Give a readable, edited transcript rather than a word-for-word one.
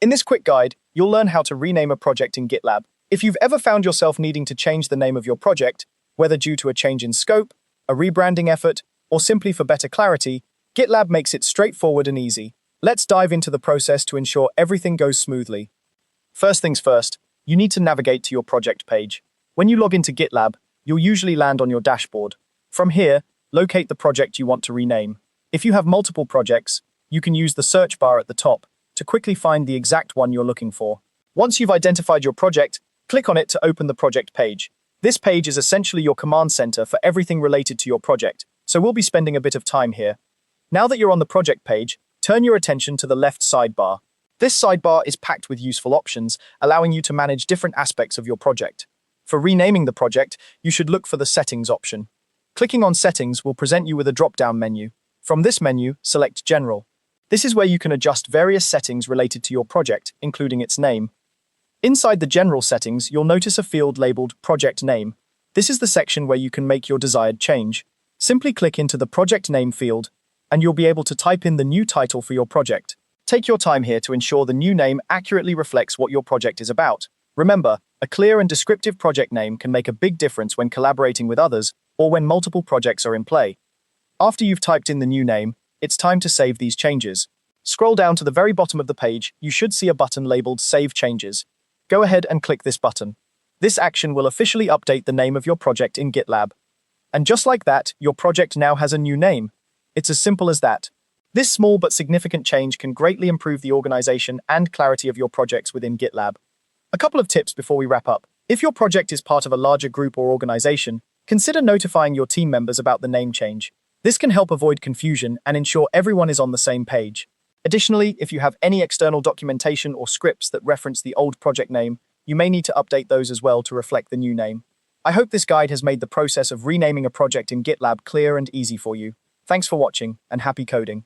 In this quick guide, you'll learn how to rename a project in GitLab. If you've ever found yourself needing to change the name of your project, whether due to a change in scope, a rebranding effort, or simply for better clarity, GitLab makes it straightforward and easy. Let's dive into the process to ensure everything goes smoothly. First things first, you need to navigate to your project page. When you log into GitLab, you'll usually land on your dashboard. From here, locate the project you want to rename. If you have multiple projects, you can use the search bar at the top to quickly find the exact one you're looking for. Once you've identified your project, click on it to open the project page. This page is essentially your command center for everything related to your project, so we'll be spending a bit of time here. Now that you're on the project page, turn your attention to the left sidebar. This sidebar is packed with useful options, allowing you to manage different aspects of your project. For renaming the project, you should look for the Settings option. Clicking on Settings will present you with a drop-down menu. From this menu, select General. This is where you can adjust various settings related to your project, including its name. Inside the General settings, you'll notice a field labeled Project Name. This is the section where you can make your desired change. Simply click into the Project Name field, and you'll be able to type in the new title for your project. Take your time here to ensure the new name accurately reflects what your project is about. Remember, a clear and descriptive project name can make a big difference when collaborating with others or when multiple projects are in play. After you've typed in the new name, it's time to save these changes. Scroll down to the very bottom of the page, you should see a button labeled Save Changes. Go ahead and click this button. This action will officially update the name of your project in GitLab. And just like that, your project now has a new name. It's as simple as that. This small but significant change can greatly improve the organization and clarity of your projects within GitLab. A couple of tips before we wrap up. If your project is part of a larger group or organization, consider notifying your team members about the name change. This can help avoid confusion and ensure everyone is on the same page. Additionally, if you have any external documentation or scripts that reference the old project name, you may need to update those as well to reflect the new name. I hope this guide has made the process of renaming a project in GitLab clear and easy for you. Thanks for watching, and happy coding.